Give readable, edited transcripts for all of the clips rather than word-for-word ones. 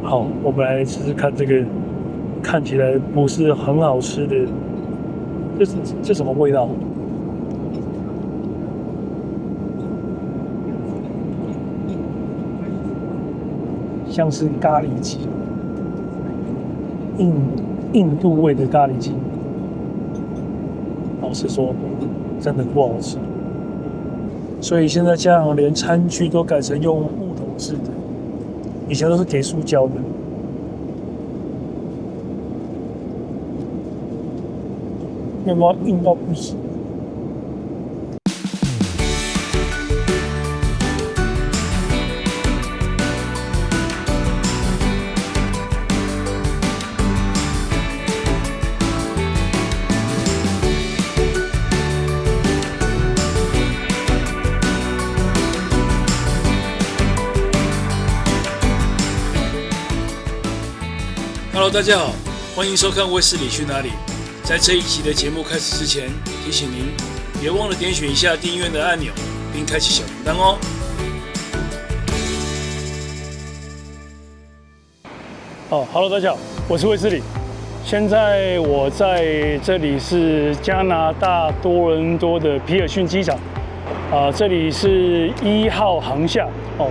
好，我们来试试看这个看起来不是很好吃的，这什么味道？像是咖喱鸡，印度味的咖喱鸡。老实说，真的不好吃。所以现在家长连餐具都改成用木头制的，以前都是给塑胶的。面包硬到不行。Hello， 大家好，欢迎收看《卫斯理去哪里》。在这一集的节目开始之前，提醒您别忘了点选一下订阅的按钮，并开启小铃铛哦。Hello， 大家好，我是卫斯理。现在我在这里是加拿大多伦多的皮尔逊机场，这里是1号航厦。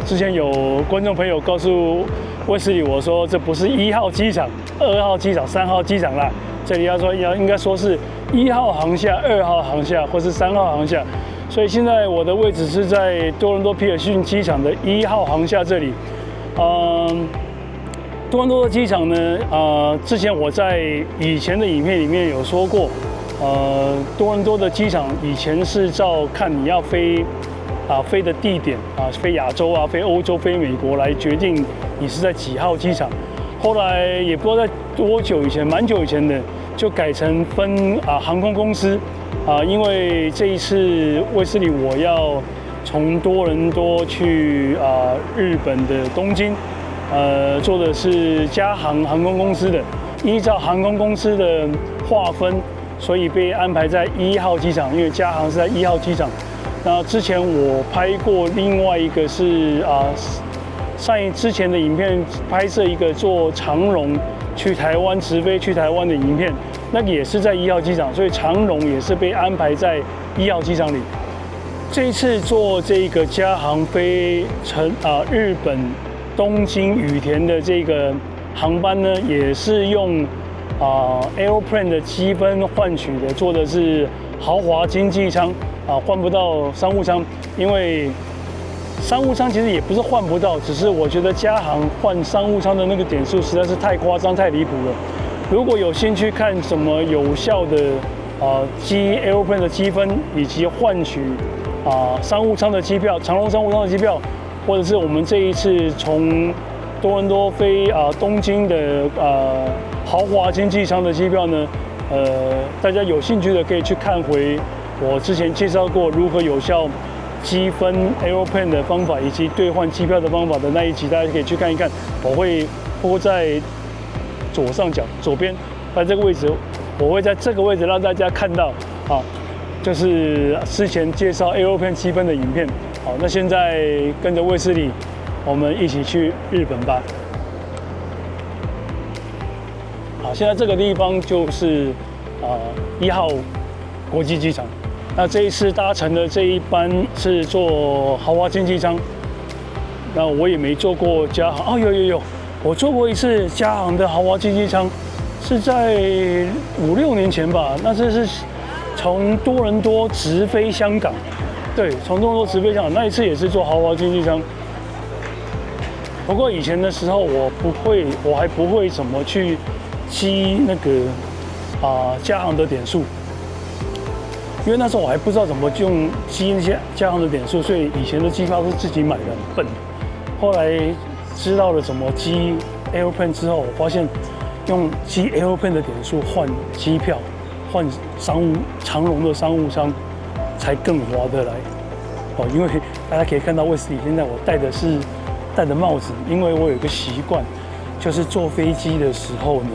之前有观众朋友告诉卫斯理我说这不是1号机场、2号机场、3号机场啦，这里应该说是1号航厦、2号航厦或是3号航厦，所以现在我的位置是在多伦多皮尔逊机场的1号航厦这里。多伦多的机场呢，之前我在以前的影片里面有说过，多伦多的机场以前是照看你要飞的地点飞亚洲飞欧洲、飞美国来决定你是在几号机场。后来也不知道在多久以前，蛮久以前的，就改成分航空公司因为这一次卫斯理我要从多伦多去日本的东京。做的是加航航空公司的，依照航空公司的划分，所以被安排在1号机场，因为加航是在1号机场。那之前我拍过另外一个是之前的影片拍摄一个做长荣去台湾直飞去台湾的影片，那个也是在1号机场，所以长荣也是被安排在1号机场里。这一次做这个加航飞日本东京羽田的这个航班呢，也是用Aeroplane 的积分换取的，做的是豪华经济舱换不到商务舱，因为商务舱其实也不是换不到，只是我觉得加航换商务舱的那个点数实在是太夸张、太离谱了。如果有兴趣看什么有效的Aeroplane 的积分，以及换取商务舱的机票、长荣商务舱的机票。或者是我们这一次从多伦多飞东京的豪华经济舱的机票呢，大家有兴趣的可以去看回我之前介绍过如何有效积分 Aeroplane 的方法以及兑换机票的方法的那一集，大家可以去看一看。我会播在左上角左边，在这个位置，我会在这个位置让大家看到就是之前介绍 Aeroplane 积分的影片。好，那现在跟着卫斯理，我们一起去日本吧。好，现在这个地方就是1号国际机场。那这一次搭乘的这一班是坐豪华经济舱。那我也没坐过加航有，我坐过一次加航的豪华经济舱，是在5、6年前吧。那这是从多伦多直飞香港。对，从多伦多直飞香港那一次也是坐豪华经济舱。不过以前的时候我还不会怎么去积那个加航的点数，因为那时候我还不知道怎么用积那些加航的点数，所以以前的机票是自己买的，很笨。后来知道了怎么积 Aeroplane 之后，我发现用积 Aeroplane 的点数换机票，换长荣的商务舱。才更划得来因为大家可以看到卫斯理现在我戴的帽子，因为我有一个习惯，就是坐飞机的时候呢，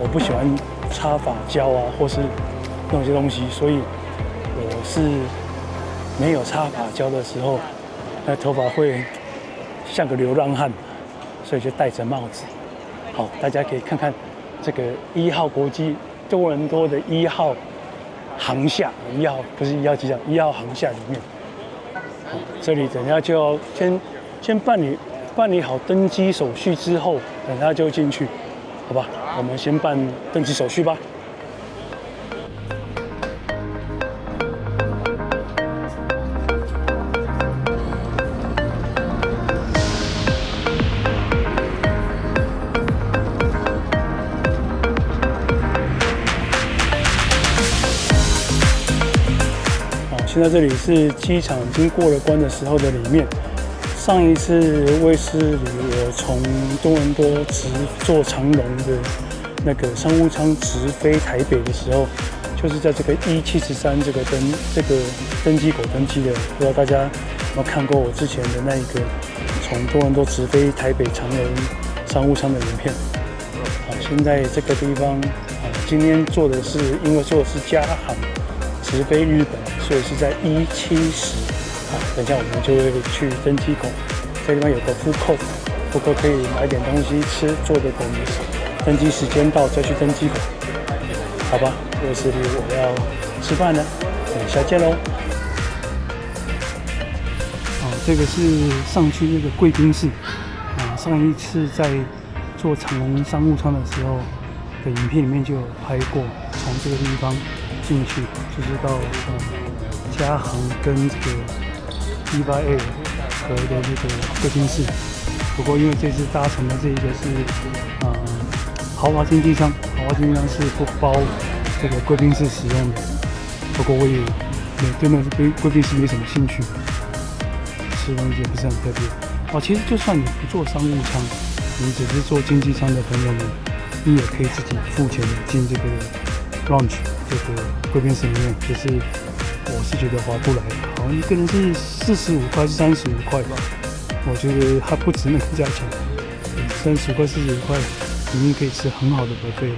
我不喜欢擦发胶或是那些东西，所以我是没有擦发胶的时候，那头发会像个流浪汉，所以就戴着帽子。好，大家可以看看这个1号国际多伦多的1号航厦，1号不是1号机场，1号航厦里面。好，这里等一下就要先办理好登机手续之后，等一下就进去，好吧？我们先办登机手续吧。现在这里是机场已经过了关的时候的里面。上一次卫斯理我从多伦多直坐长荣的那个商务舱直飞台北的时候，就是在这个173这个登机口登机的。不知道大家有没有看过我之前的那一个从多伦多直飞台北长荣商务舱的影片？好，现在这个地方今天因为坐的是加航直飞日本，所以是在170。等一下我们就会去登机口，这地方有个food court可以买点东西吃，坐着等登机时间到再去登机口，好吧？卫斯理我要吃饭了，等一下见喽。这个是上去那个贵宾室上一次在坐长荣商务舱的时候的影片里面就有拍过，从这个地方进去就是到加航跟这个18A 和的那个贵宾室。不过因为这次搭乘的这一个是豪华经济舱，豪华经济舱是不包这个贵宾室使用的。不过我也对那个贵宾室没什么兴趣，吃东西也不是很特别。其实就算你不坐商务舱，你只是坐经济舱的朋友们，你也可以自己付钱进这个 lounge 这个贵宾室里面，只是我是觉得划不来，好像一个人是45块是35块吧，我觉得还不值那个价钱，35块45块里面可以吃很好的buffet了。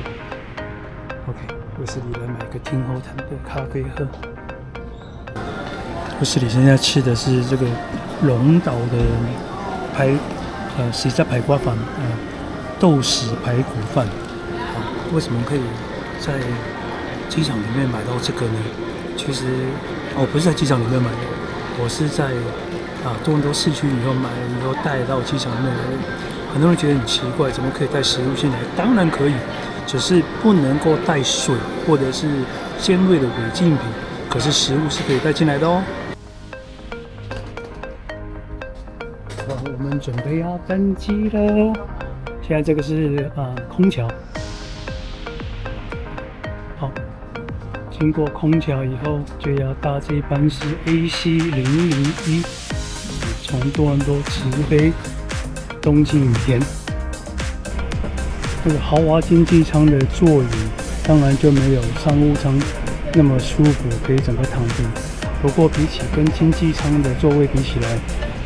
OK， 卫斯理来买个听后谈的咖啡喝。卫斯理现在吃的是这个龙岛的喜在排骨饭，豆豉排骨饭。为什么可以在机场里面买到这个呢？其实我不是在机场里面买的，我是在多伦多市区以后买了以后带到机场里面来的。很多人觉得很奇怪，怎么可以带食物进来？当然可以，只是不能够带水或者是尖锐的违禁品，可是食物是可以带进来的哦。我们准备要登机了，现在这个是空桥。好，经过空桥以后，就要搭这一班是 AC001，从多伦多直飞东京羽田。这个豪华经济舱的座椅当然就没有商务舱那么舒服，可以整个躺平。不过比起跟经济舱的座位比起来，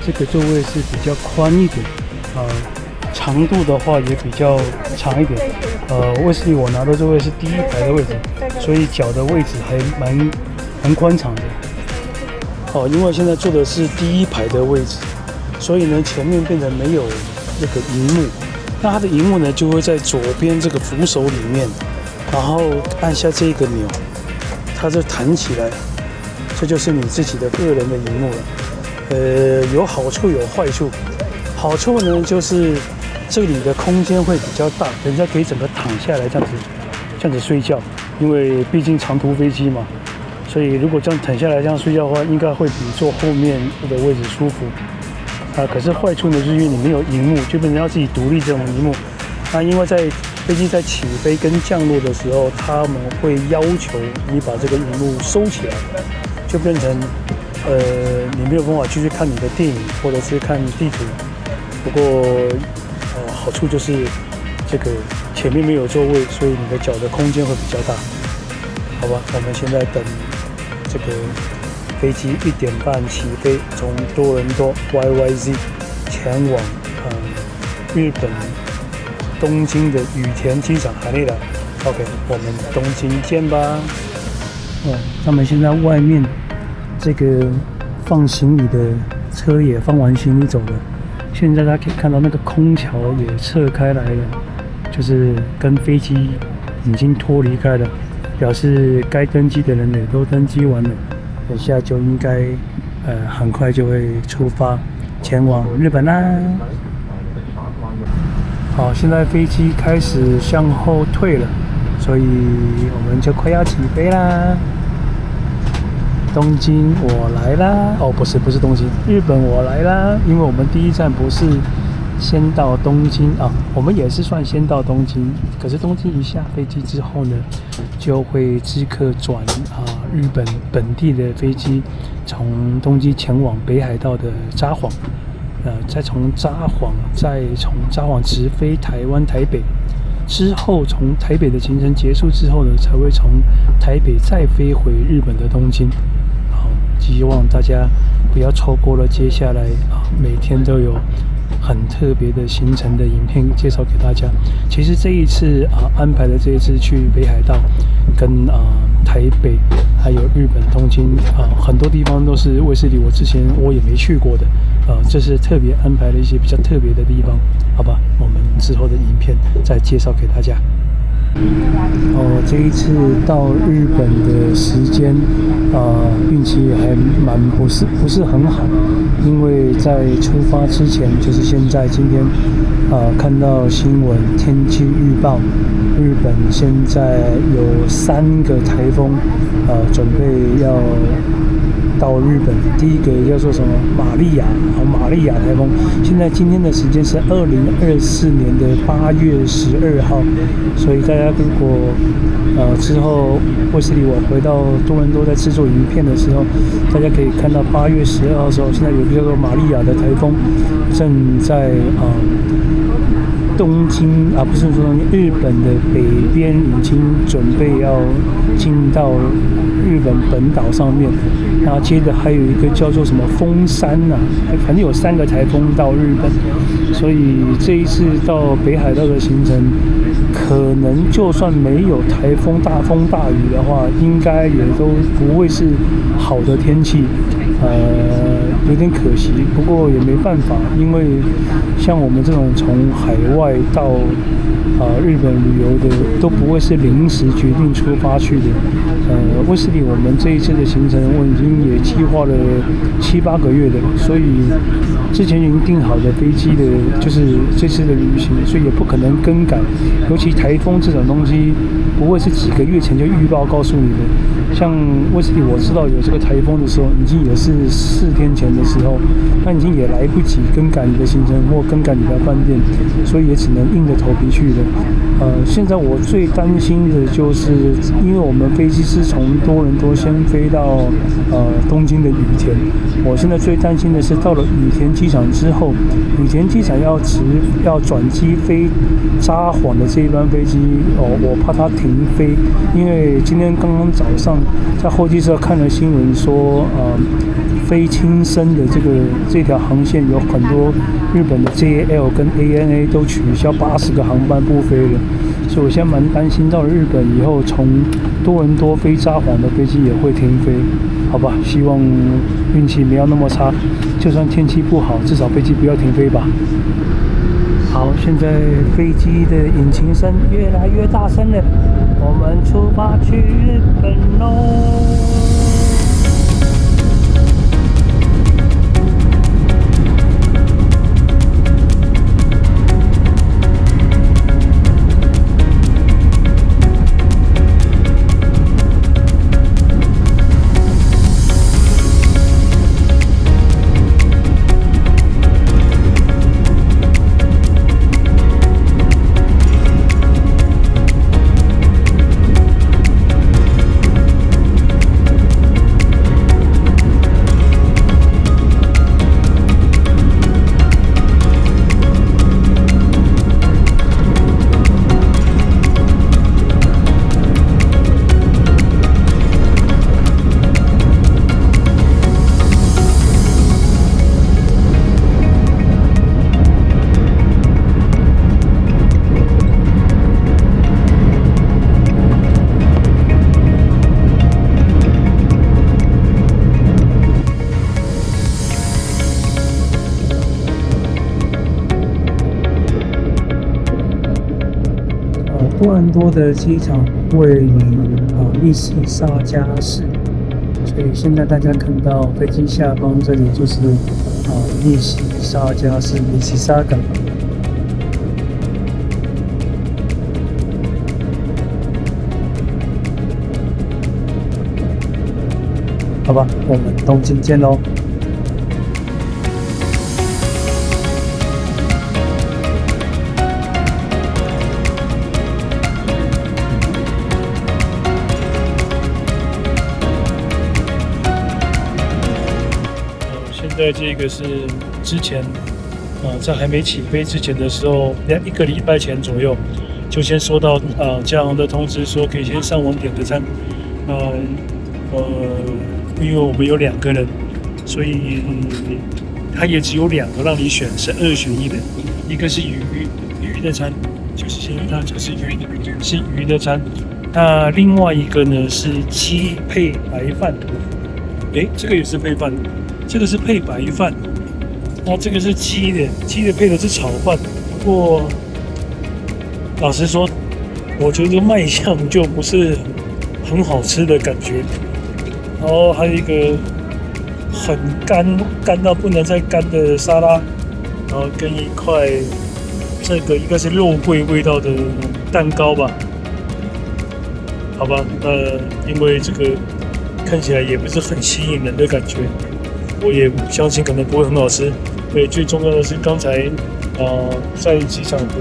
这个座位是比较宽一点，长度的话也比较长一点。卫斯理我拿的座位是第一排的位置，所以脚的位置还蛮宽敞的。因为现在坐的是第一排的位置，所以呢前面变成没有那个萤幕，那它的萤幕呢就会在左边这个扶手里面，然后按下这个钮，它就弹起来，这就是你自己的个人的萤幕了。有好处有坏处。好处呢就是这里的空间会比较大，人家可以整个躺下来这样子睡觉，因为毕竟长途飞机嘛，所以如果这样躺下来这样睡觉的话，应该会比坐后面的位置舒服。可是坏处呢，就是因为你没有萤幕，就变成要自己独立这种萤幕。因为在飞机在起飞跟降落的时候，他们会要求你把这个萤幕收起来，就变成你没有办法继续看你的电影或者是看地图。不过好处就是这个前面没有座位，所以你的脚的空间会比较大。好吧，我们现在等这个飞机1点半起飞，从多伦多 YYZ 前往日本东京的羽田机场海内来。OK， 我们东京见吧。他们现在外面这个放行李的车也放完行李走了，现在大家可以看到那个空桥也撤开来了，就是跟飞机已经脱离开了，表示该登机的人也都登机完了，等下就应该很快就会出发前往日本啦。好，现在飞机开始向后退了，所以我们就快要起飞啦。东京我来啦！哦，不是东京，日本我来啦！因为我们第一站不是先到东京啊，我们也是算先到东京，可是东京一下飞机之后呢，就会即刻转日本本地的飞机，从东京前往北海道的札幌。再从札幌直飞台湾台北，之后从台北的行程结束之后呢，才会从台北再飞回日本的东京。好，希望大家不要错过了接下来每天都有很特别的行程的影片介绍给大家。其实这一次安排的这一次去北海道跟台北还有日本东京很多地方都是卫视里我之前也没去过的，这是特别安排了一些比较特别的地方，好吧？我们之后的影片再介绍给大家。这一次到日本的时间，运气还不是很好，因为在出发之前，就是今天，看到新闻天气预报，日本现在有3个台风，准备要到日本。第一个叫做什么玛利亚台风，现在今天的时间是2024年的8月12号，所以大家如果之后卫视里我回到多伦多在制作影片的时候，大家可以看到8月12号的时候，现在有一个叫做玛利亚的台风正在东京不是说日本的北边已经准备要进到日本本岛上面，然后接着还有一个叫做什么风山反正有3个台风到日本，所以这一次到北海道的行程，可能就算没有台风大风大雨的话，应该也都不会是好的天气，有点可惜，不过也没办法，因为像我们这种从海外到日本旅游的，都不会是临时决定出发去的。卫视里我们这一次的行程，我已经也计划了7、8个月的，所以之前已经订好的飞机的，就是这次的旅行，所以也不可能更改。尤其台风这种东西，不会是几个月前就预报告诉你的。像卫视里我知道有这个台风的时候，已经也是4天前的时候，那已经也来不及更改你的行程或更改你的饭店，所以也只能硬着头皮去的。现在我最担心的就是，因为我们飞机是从多伦多先飞到东京的羽田，我现在最担心的是到了羽田机场之后，羽田机场要转机飞札幌的这一班飞机，我怕它停飞，因为今天刚刚早上在候机室看了新闻说，飞青森的这条航线有很多日本的 JAL 跟 ANA 都取消80个航班不飞了，所以我现在蛮担心到了日本以后，从多伦多飞札幌的飞机也会停飞，好吧？希望运气没有那么差，就算天气不好，至少飞机不要停飞吧。好，现在飞机的引擎声越来越大声了，我们出发去日本喽！多伦多的机场位于密西沙加市，所以现在大家看到飞机下方这里就是密西沙加市 Mississauga。好吧，我们东京见喽。现在这个是之前在还没起飞之前的时候，1个礼拜前左右就先收到加航的通知，说可以先上网点个餐。因为我们有2个人，所以它也只有2个让你选，是2选1的。一个是鱼的餐，就是现在它就是鱼的餐。那另外一个呢是鸡配白饭，这个也是配饭，这个是配白饭。那这个是鸡的配的是炒饭。不过老实说，我觉得卖相就不是很好吃的感觉。然后还有一个很干到不能再干的沙拉，然后跟一块这个应该是肉桂味道的蛋糕吧。好吧，因为这个看起来也不是很吸引人的感觉，我也相信可能不会很好吃。对，最重要的是刚才在机场的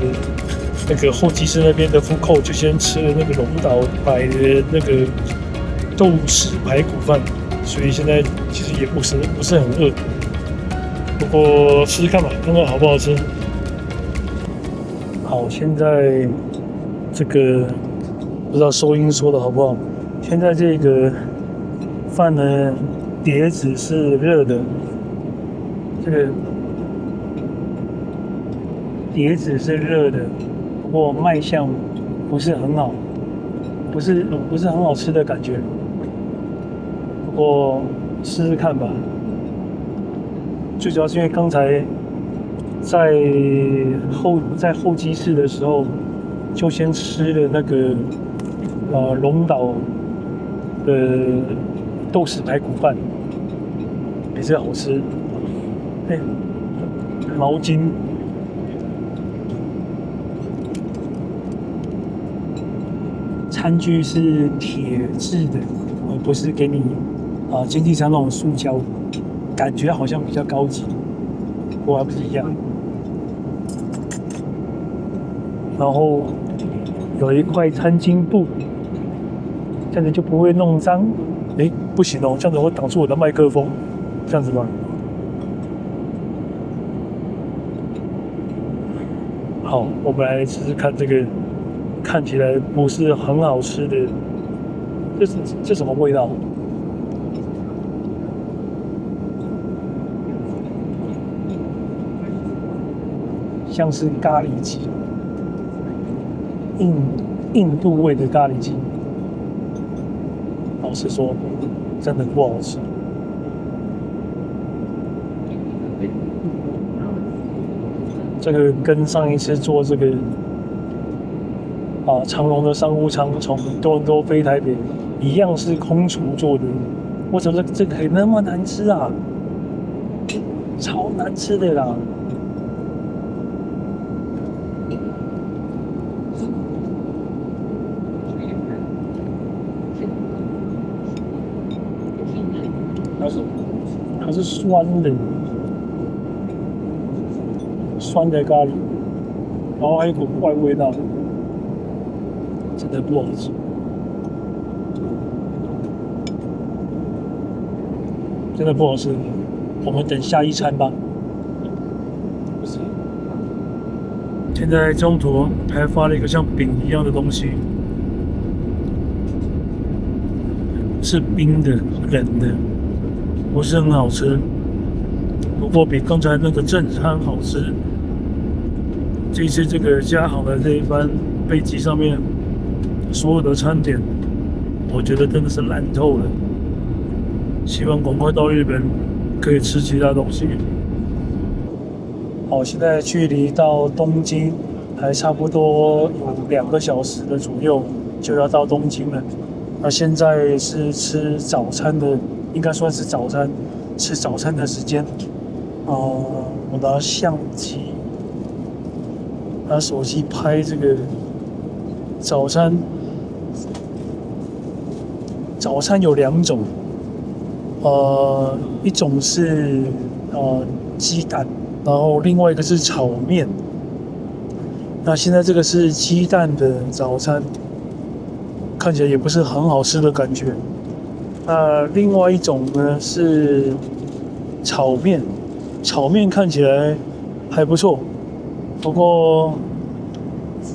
那个候机室那边的food court就先吃了那个龙岛摆的那个豆豉排骨饭，所以现在其实也不是很饿，不过试试看吧，看看好不好吃。好，现在这个不知道收音说的好不好。现在这个饭呢，碟子是热的，这个碟子是热的，不过卖相不是很好，不是很好吃的感觉。不过试试看吧。最主要是因为刚才在候机室的时候，就先吃了那个龙岛的豆豉排骨饭，也是好吃。毛巾。餐具是铁质的，而不是给你经济舱那种塑胶，感觉好像比较高级，不过还不是一样。然后有一块餐巾布，这样子就不会弄脏。不行哦，这样子会挡住我的麦克风，这样子吧。好，我们来试试看这个看起来不是很好吃的，这什么味道？像是咖喱鸡，印度味的咖喱鸡。老实说，真的不好吃。这个跟上一次做这个长荣的商务舱从多伦多飞台北一样是空厨做的，为什么这个可以那么难吃啊？超难吃的啦！它是酸的，酸的咖喱，然后还有一股怪味道，真的不好吃。真的不好吃，我们等下一餐吧。现在中途还发了一个像饼一样的东西，是冰的、冷的，不是很好吃，不过比刚才那个正餐好吃。这次这个加航的这一班飞机上面所有的餐点，我觉得真的是烂透了。希望赶快到日本可以吃其他东西。好，现在距离到东京还差不多有2个小时的左右就要到东京了。那现在是吃早餐的，应该算是早餐，吃早餐的时间。我拿相机、拿手机拍这个早餐。早餐有2种，一种是鸡蛋，然后另外一个是炒面。那现在这个是鸡蛋的早餐，看起来也不是很好吃的感觉。另外一种呢是炒面，炒面看起来还不错，不过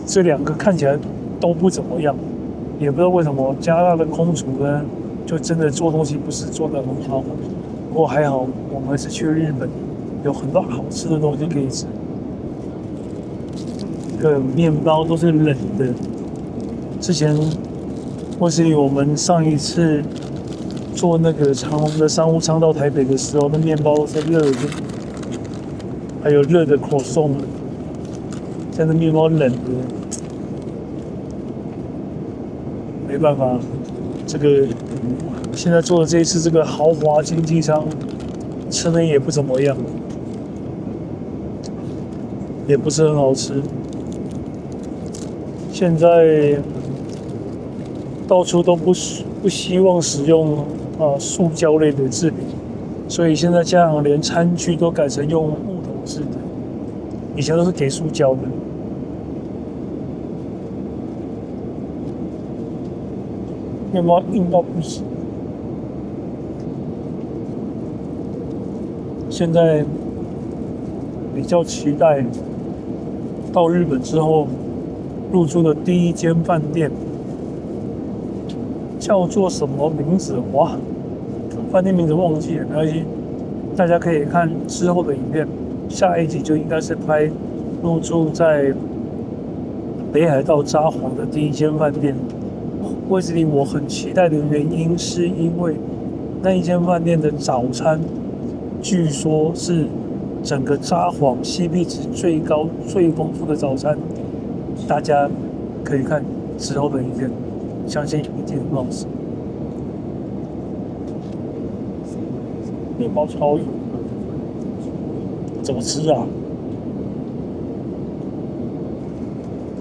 这2个看起来都不怎么样。也不知道为什么加拿大的空厨呢，就真的做东西不是做得很好。不过还好，我们是去日本，有很多好吃的东西可以吃。这个面包都是冷的。之前或是我们上一次坐那个长荣的商务舱到台北的时候，那面包是热的，还有热的croissant，现在面包冷的。没办法，这个现在坐的这一次这个豪华经济舱，吃的也不怎么样，也不是很好吃。现在到处都不希望使用塑胶类的制品，所以现在家长连餐具都改成用木头制的，以前都是给塑胶的。面包硬到不行。现在比较期待到日本之后入住的第一间饭店，叫做什么名字？哇，饭店名字忘记了，没关系，大家可以看之后的影片。下一集就应该是拍入住在北海道札幌的第一间饭店。威斯利我很期待的原因是因为那一间饭店的早餐据说是整个札幌 CP 值最高最丰富的早餐，大家可以看之后的影片，相信一定很好吃。面包超硬，怎么吃啊？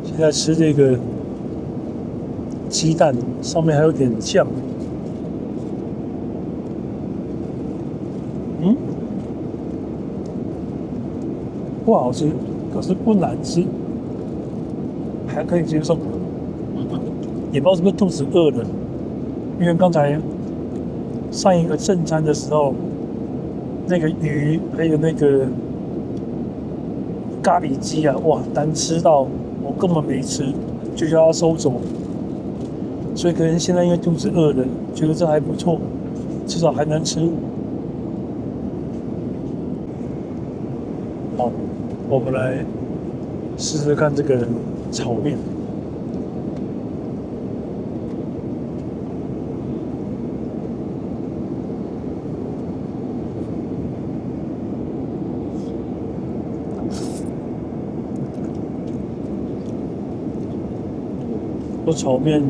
现在吃这个鸡蛋，上面还有点酱。不好吃，可是不难吃，还可以接受。也不知道是不是肚子饿了，因为刚才上一个正餐的时候，那个鱼还有那个咖喱鸡啊，哇，难吃到我根本没吃，就叫他收走。所以可能现在因为肚子饿了，觉得这还不错，至少还能吃。好，我们来试试看这个炒面。这炒面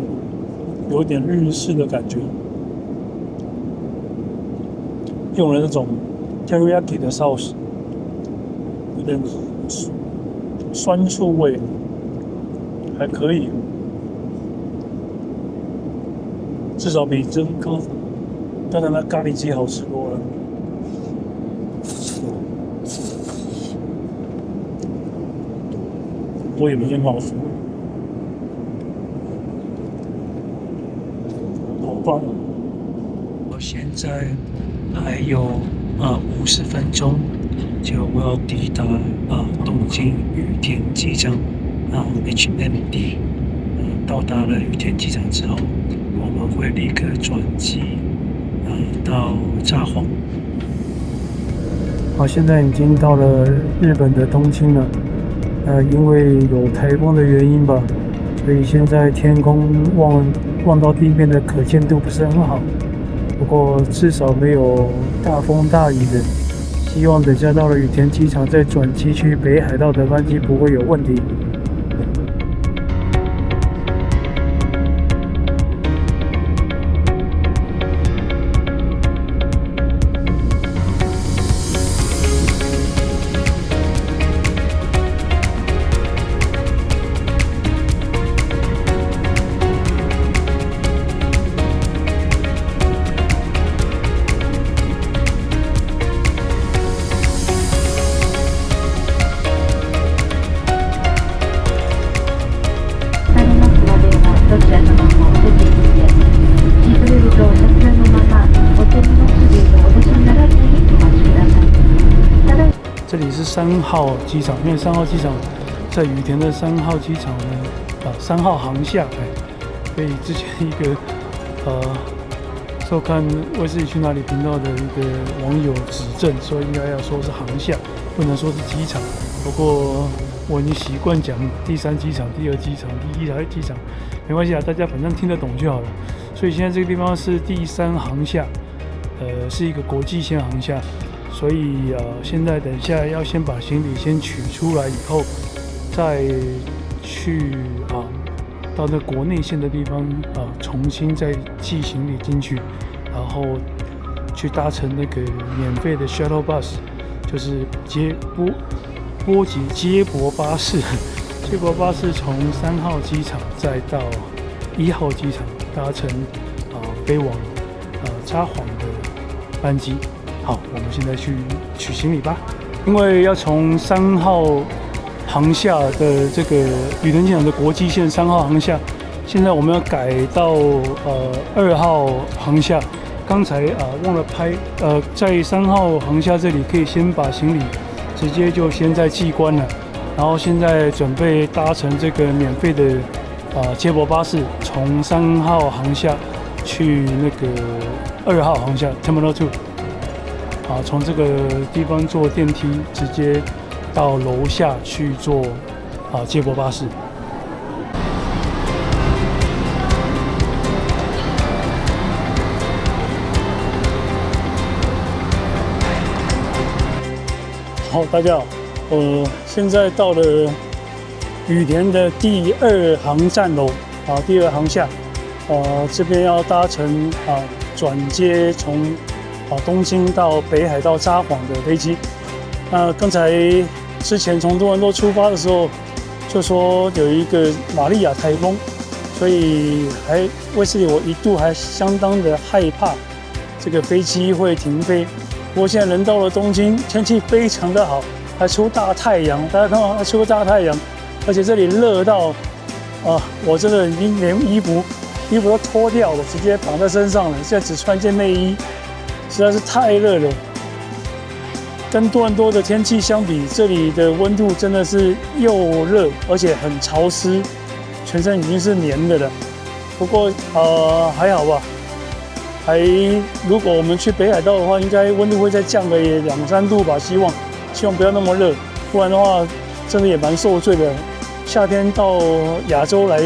有点日式的感觉，用了那种 teriyaki 的 sauce， 有点酸醋味，还可以，至少比刚才那咖喱鸡好吃多了。我也不是很好吃。我现在还有50分钟就我要抵达东京羽田机场HMD。到达了羽田机场之后，我们会立刻转机到札幌。好，现在已经到了日本的东京了。因为有台风的原因吧，所以现在天空望到地面的可见度不是很好，不过至少没有大风大雨的。希望等下到了羽田机场再转机去北海道的班机不会有问题。3号机场，因为3号机场在羽田的3号机场呢，3号航厦，被之前一个收看卫视里去哪里频道的一个网友指正，说应该要说是航厦，不能说是机场。不过我已经习惯讲第3机场、第2机场、第1机场，没关系啊，大家反正听得懂就好了。所以现在这个地方是第3航厦，是一个国际线航厦，所以现在等一下要先把行李先取出来以后，再去到那国内线的地方重新再寄行李进去，然后去搭乘那个免费的 shuttle bus， 就是接驳巴士，接驳巴士从3号机场再到1号机场搭乘飞往札幌的班机。好，我们现在去取行李吧，因为要从3号航厦的这个羽田机场的国际线3号航厦，现在我们要改到2号航厦。刚才忘了拍，在3号航厦这里可以先把行李直接就先在寄关了，然后现在准备搭乘这个免费的接驳巴士，从3号航厦去那个2号航厦 Terminal 2，从这个地方坐电梯直接到楼下去坐接驳巴士。好，大家好，现在到了羽田的第2航站楼第2航厦，这边要搭乘转接从东京到北海道札幌的飞机。那刚才之前从多伦多出发的时候，就说有一个玛利亚台风，所以卫斯理我一度还相当的害怕这个飞机会停飞。不过现在人到了东京，天气非常的好，还出大太阳，大家看到还出大太阳，而且这里热到我真的已经连衣服都脱掉了，直接绑在身上了，现在只穿件内衣，实在是太热了。跟多伦多的天气相比，这里的温度真的是又热，而且很潮湿，全身已经是黏的了。不过还好吧，如果我们去北海道的话，应该温度会再降个2-3度吧，希望不要那么热，不然的话真的也蛮受罪的。夏天到亚洲来，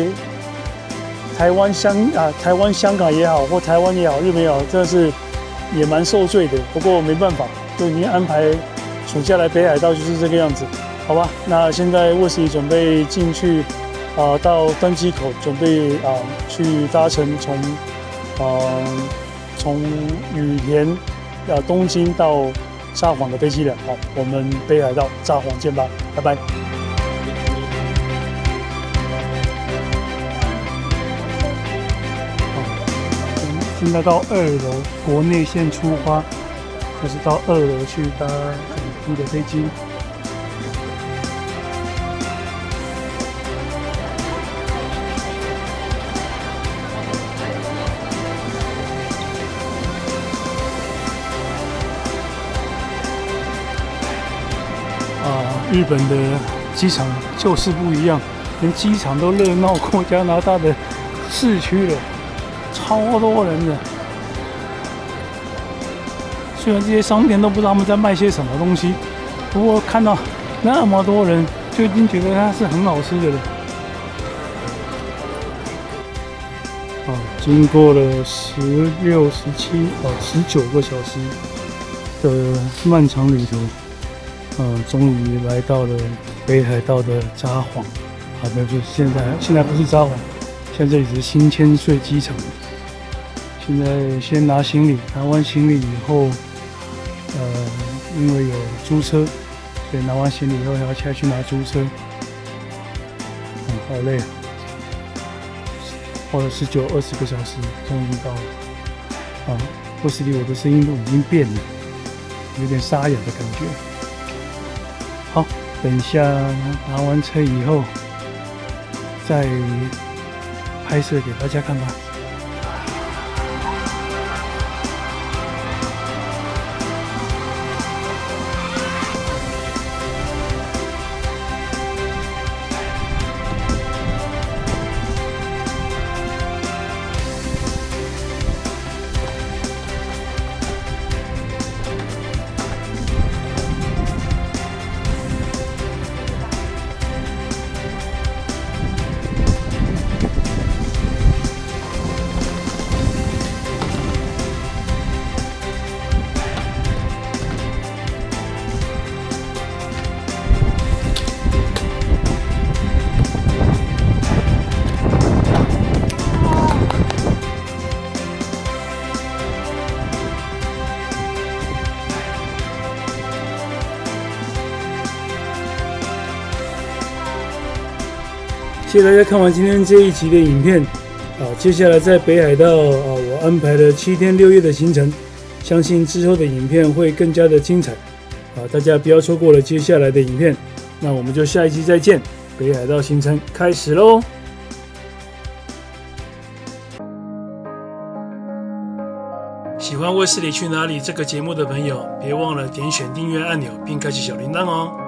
台湾、香港也好，或台湾也好，日本也好，真的是也蛮受罪的。不过没办法，就已经安排暑假来北海道就是这个样子，好吧？那现在卫斯理准备进去到登机口，准备去搭乘从羽田东京到札幌的飞机了。好，我们北海道札幌见吧，拜拜。现在到2楼，国内线出发，就是到2楼去搭转机的飞机。日本的机场就是不一样，连机场都热闹过加拿大的市区了，超多人的。虽然这些商店都不知道他们在卖些什么东西，不过看到那么多人，就已经觉得它是很好吃的了。经过了16、17、19个小时的漫长旅途。终于来到了北海道的札幌，不是现在不是札幌，现在这里是新千岁机场。现在先拿行李，拿完行李以后，因为有租车，所以拿完行李以后还要下去拿租车，好累啊！花了19、20个小时，终于到了。卫斯理我的声音都已经变了，有点沙哑的感觉。好，等一下拿完车以后，再拍摄给大家看吧。谢谢大家看完今天这一集的影片。接下来在北海道我安排了7天6夜的行程，相信之后的影片会更加的精彩。大家不要错过了接下来的影片。那我们就下一集再见，北海道行程开始咯。喜欢卫斯理去哪里这个节目的朋友，别忘了点选订阅按钮并开启小铃铛哦。